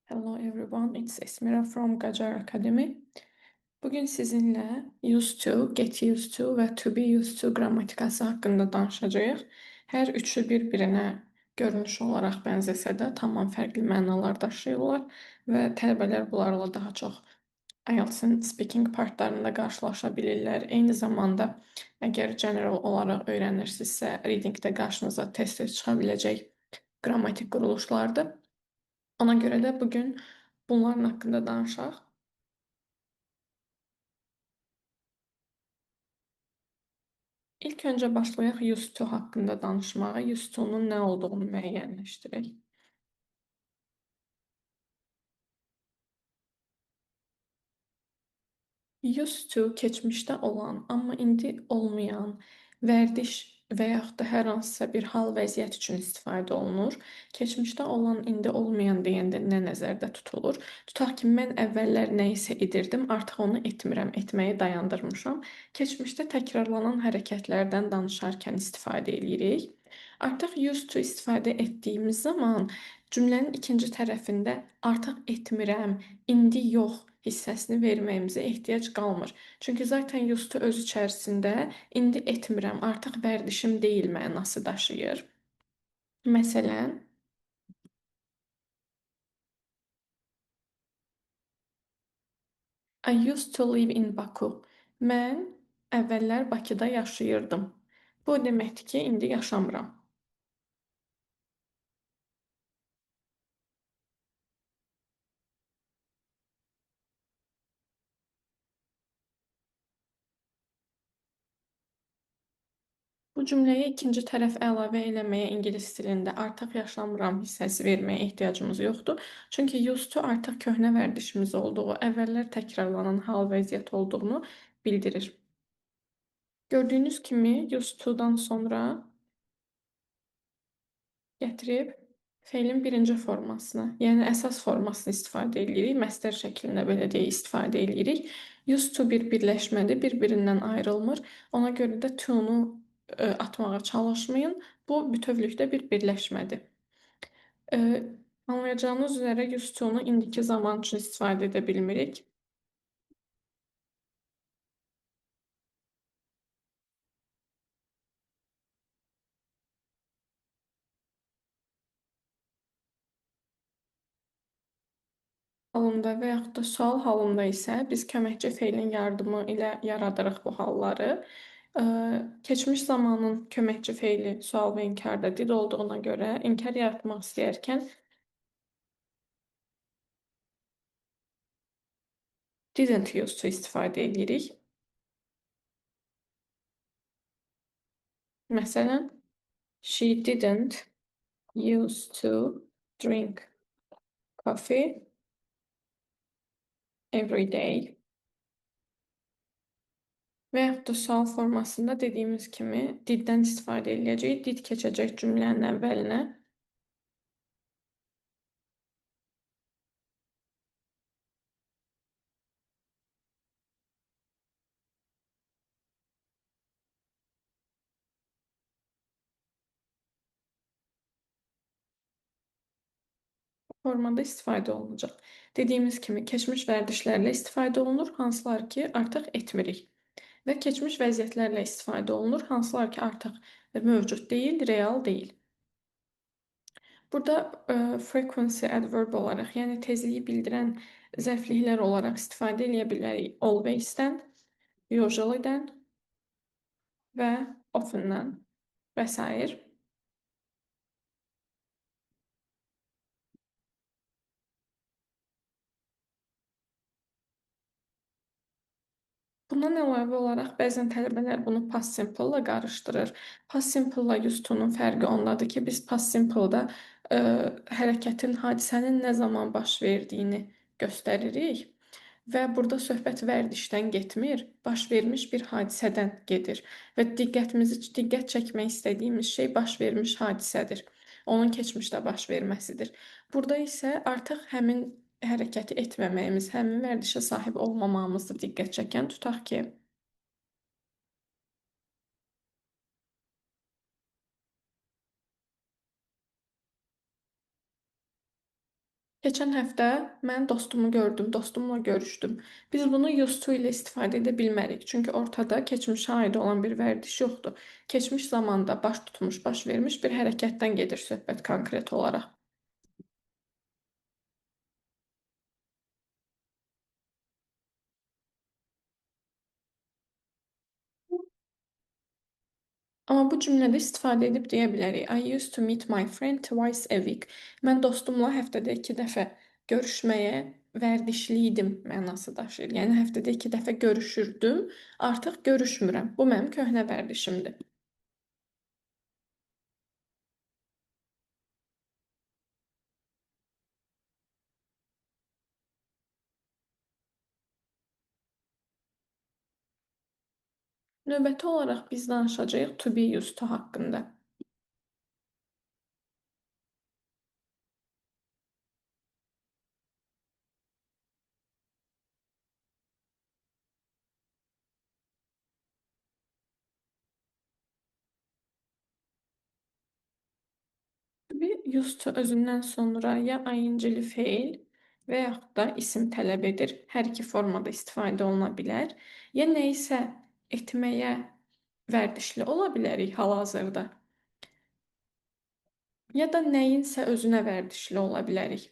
Hello everyone, it's Esmira from Gajar Academy. Bugün sizinle used to, get used to ve to be used to qrammatikası haqqında danışacağıq. Hər üçü bir-birinə görünüş olaraq bənzəsə də tamam fərqli mənalar daşıyırlar və tələbələr bunlarla daha çox IELTS-in speaking partlarında qarşılaşa bilirlər. Eyni zamanda əgər general olaraq öyrənirsinizsə, readingdə qarşınıza tez-tez çıxa biləcək qrammatik quruluşlardır. Ona görə də bugün bunların haqqında danışaq. İlk öncə başlayaq used to haqqında danışmağa. Used to-nun nə olduğunu müəyyənləşdirək. Used to keçmişdə olan, amma indi olmayan vərdiş və yaxud da hər hansısa bir hal vəziyyət üçün istifadə olunur. Keçmişdə olan, indi olmayan deyəndə nə nəzərdə tutulur? Tutaq ki, mən əvvəllər nə isə edirdim, artıq onu etmirəm, etməyi dayandırmışam. Keçmişdə təkrarlanan hərəkətlərdən danışarkən istifadə edirik. Artıq used to istifadə etdiyimiz zaman cümlənin ikinci tərəfində artıq etmirəm, indi yox hissəsini verməyimizə ehtiyac qalmır. Çünki zaten used to öz içərisində indi etmirəm, artıq vərdişim deyil mənası daşıyır. Məsələn, I used to live in Baku. Mən əvvəllər Bakıda yaşayırdım. Bu deməkdir ki, indi yaşamıram. Bu cümləyə ikinci tərəf əlavə eləməyə ingilis dilində artıq yaşamıram hissəsi verməyə ehtiyacımız yoxdur. Çünki used to artıq köhnə vərdişimiz olduğu, əvvəllər təkrarlanan hal vəziyyət olduğunu bildirir. Gördüyünüz kimi used to-dan sonra gətirib feilin birinci formasını, yəni əsas formasını istifadə edirik. Məstər şəklində belə deyə istifadə edirik. Used to bir birləşmədir, bir-birindən ayrılmır. Ona görə də to-nu atmağa çalışmayın. Bu bütövlükdə bir birləşmədir. Anlayacağınız üzrə used to-nu indiki zaman üçün istifadə edə bilmirik. Halında və yaxud da sual halında isə biz köməkçi feilin yardımı ilə yaradırıq bu halları. Keçmiş zamanın köməkçi feili sual və inkarda did olduğuna görə inkar yaratmaq istəyərkən didn't use to istifadə edirik. Məsələn, she didn't use to drink coffee every day. Və yaxud da sual formasında dediyimiz kimi diddən istifadə edəcəyik. Did keçəcək cümlənin əvvəlinə. Formada istifadə olunacaq. Dediyimiz kimi keçmiş vərdişlərlə istifadə olunur, hansılar ki artıq etmirik. Və keçmiş vəziyyətlərlə istifadə olunur, hansılar ki artıq mövcud deyil, real deyil. Burada frequency adverb olaraq, yəni tezliyi bildirən zərfliklər olaraq istifadə edə bilərik. Always-dən, usually-dən və often-dən və s. Bundan əlavə olaraq bəzən tələbələr bunu past simple-la qarışdırır. Past simple-la used to-nun fərqi ondadır ki, biz past simple-da hərəkətin, hadisənin nə zaman baş verdiyini göstəririk və burada söhbət vərdişdən getmir, baş vermiş bir hadisədən gedir və diqqət çəkmək istədiyimiz şey baş vermiş hadisədir. Onun keçmişdə baş verməsidir. Burada isə artıq həmin hərəkəti etməməyimiz, həmin vərdişə sahib olmamağımızdır diqqət çəkən. Tutaq ki, Keçən həftə mən dostumu gördüm, dostumla görüşdüm. Biz bunu used to ilə istifadə edə bilmərik. Çünki ortada keçmişə aid olan bir vərdiş yoxdur. Keçmiş zamanda baş tutmuş, baş vermiş bir hərəkətdən gedir söhbət konkret olaraq. Amma bu cümlədə istifadə edib deyə bilərik. I used to meet my friend twice a week. Mən dostumla həftədə 2 dəfə görüşməyə vərdişli idim mənası daşıyır. Yəni həftədə 2 dəfə görüşürdüm, artıq görüşmürəm. Bu mənim köhnə vərdişimdir. Növbəti olaraq biz danışacağıq to be used to haqqında. To be used to özündən sonra ya ing-li feil və yaxud da isim tələb edir. Hər iki formada istifadə oluna bilər. Ya nəyisə etməyə vərdişli ola bilərik hal-hazırda, ya da nəyinsə özünə vərdişli ola bilərik.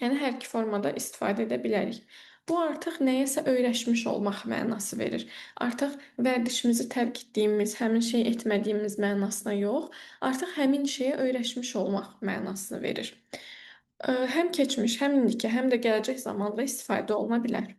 Yəni hər iki formada istifadə edə bilərik. Bu artıq nəyəsə öyrəşmiş olmaq mənası verir. Artıq vərdişimizi tərk etdiyimiz, həmin şeyi etmədiyimiz mənasına yox, artıq həmin şeyə öyrəşmiş olmaq mənasını verir. Həm keçmiş, həm indiki, həm də gələcək zamanda istifadə oluna bilər.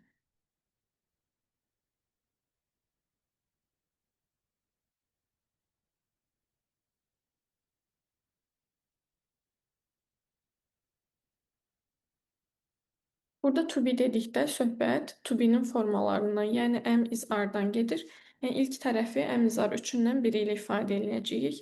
Burada to be dedikdə söhbət to be-nin formalarından, yəni am, is, are-dan gedir. Yəni ilk tərəfi am, is, are üçündən biri ilə ifadə edəcəyik.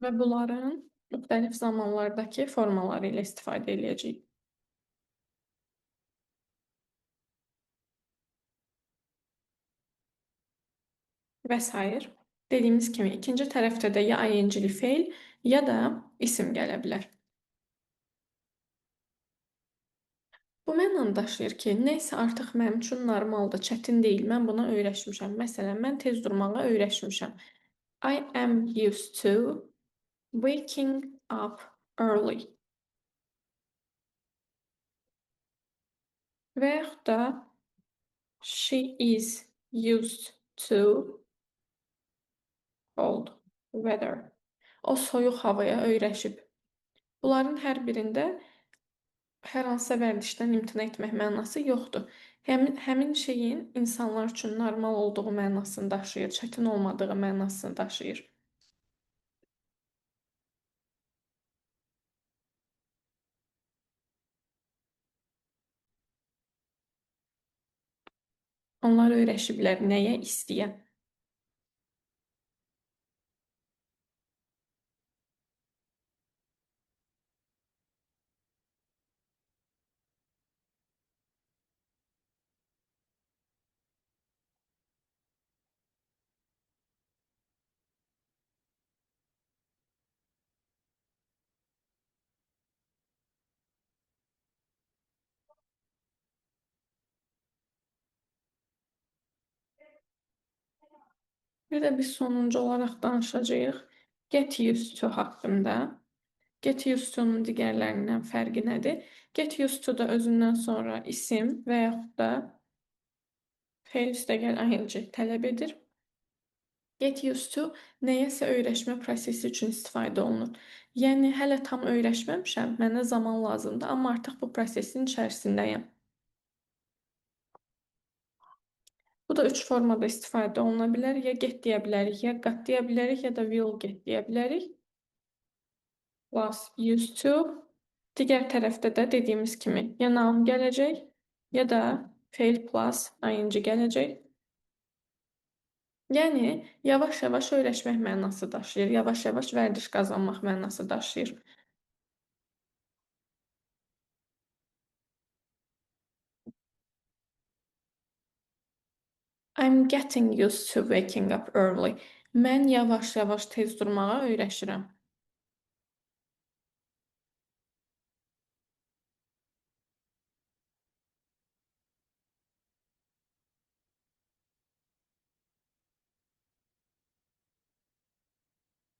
Və bunların müxtəlif zamanlardakı formaları ilə istifadə edəcəyik. Və sair. Dediyimiz kimi ikinci tərəfdə də ya ing-li feil, ya da isim gələ bilər. Bu mənanı daşıyır ki, nəsə artıq mənim üçün normaldır, çətin deyil, mən buna öyrəşmişəm. Məsələn, mən tez durmağa öyrəşmişəm. I am used to waking up early. Və yaxud da she is used to cold weather. O soyuq havaya öyrəşib. Bunların hər birində hər hansısa vərdişdən imtina etmək mənası yoxdur. Həmin şeyin insanlar üçün normal olduğu mənasını daşıyır, çətin olmadığı mənasını daşıyır. Onlar öyrəşiblər nəyə istəyə. Bir də biz sonuncu olaraq danışacağıq get used to haqqında. Get used to-nun digərlərindən fərqi nədir? Get used to da özündən sonra isim və yaxud da feil üstəgəl ing tələb edir. Get used to nəyəsə öyrəşmə prosesi üçün istifadə olunur. Yəni hələ tam öyrəşməmişəm, mənə zaman lazımdır, amma artıq bu prosesin içərisindəyəm. Bu da üç formada istifadə oluna bilər. Ya get deyə bilərik, ya got deyə bilərik, ya da will get deyə bilərik. Was used to. Digər tərəfdə də dediyimiz kimi ya noun gələcək, ya da fail plus ing gələcək. Yəni yavaş-yavaş öyrəşmək mənası daşıyır, yavaş-yavaş vərdiş qazanmaq mənası daşıyır. I'm getting used to waking up early. Mən yavaş-yavaş tez durmağa öyrəşirəm.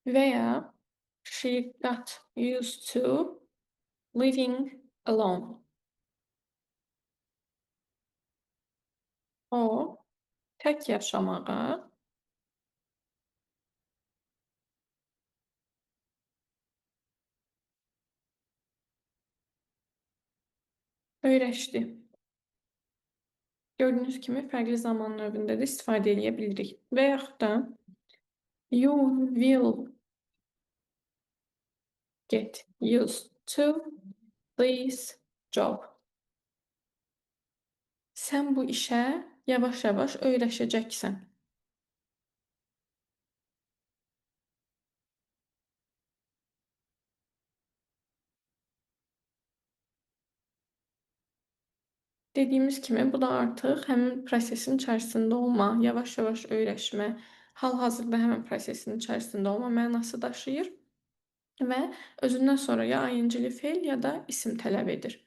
Və ya she got used to living alone. O tək yaşamağa öyrəşdi. Gördüyünüz kimi fərqli zaman növündə də istifadə edə bilirik. Və yaxud da you will get used to this job. Sən bu işə yavaş-yavaş öyrəşəcəksən. Dediyimiz kimi bu da artıq həmin prosesin içərisində olma, yavaş-yavaş öyrəşmə, hal-hazırda həmin prosesin içərisində olma mənası daşıyır və özündən sonra ya ayıncılı fe'l ya da isim tələb edir.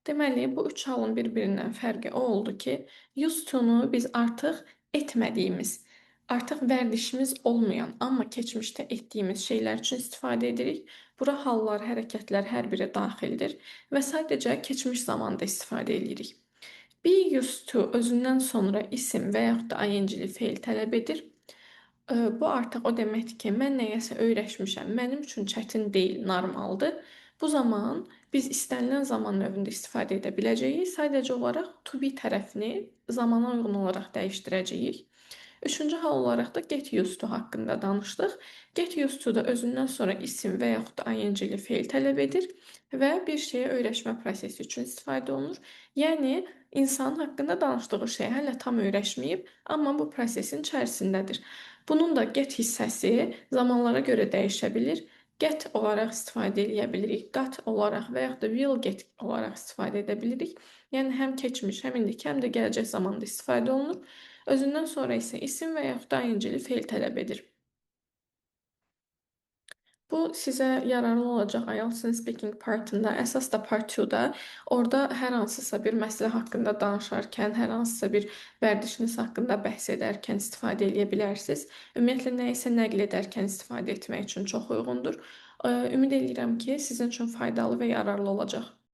Deməli, bu üç halın bir-birindən fərqi o oldu ki, used to-nu biz artıq etmədiyimiz, artıq vərdişimiz olmayan, amma keçmişdə etdiyimiz şeylər üçün istifadə edirik. Bura hallar, hərəkətlər hər biri daxildir və sadəcə keçmiş zamanda istifadə edirik. Be used to özündən sonra isim və yaxud da ing-li fe'l tələb edir. Bu artıq o deməkdir ki, mən nəyəsə öyrəşmişəm, mənim üçün çətin deyil, normaldır. Bu zaman biz istənilən zaman növündə istifadə edə biləcəyik. Sadəcə olaraq to be tərəfini zamana uyğun olaraq dəyişdirəcəyik. Üçüncü hal olaraq da get used to haqqında danışdıq. Get used to da özündən sonra isim və yaxud da ing-li fe'l tələb edir və bir şeyə öyrəşmə prosesi üçün istifadə olunur. Yəni, insan haqqında danışdığı şey hələ tam öyrəşməyib, amma bu prosesin içərisindədir. Bunun da get hissəsi zamanlara görə dəyişə bilir. Get olaraq istifadə edə bilirik, got olaraq və yaxud da will get olaraq istifadə edə bilirik. Yəni həm keçmiş, həm indiki, həm də gələcək zamanda istifadə olunur. Özündən sonra isə isim və yaxud da ing-li fe'l tələb edir. Bu sizə yararlı olacaq IELTS-in speaking partında, əsas da part 2-da. Orada hər hansısa bir məsələ haqqında danışarkən, hər hansısa bir vərdişiniz haqqında bəhs edərkən istifadə edə bilərsiniz. Ümumiyyətlə nəyisə nəql edərkən istifadə etmək üçün çox uyğundur. Ümid edirəm ki, sizin üçün faydalı və yararlı olacaq.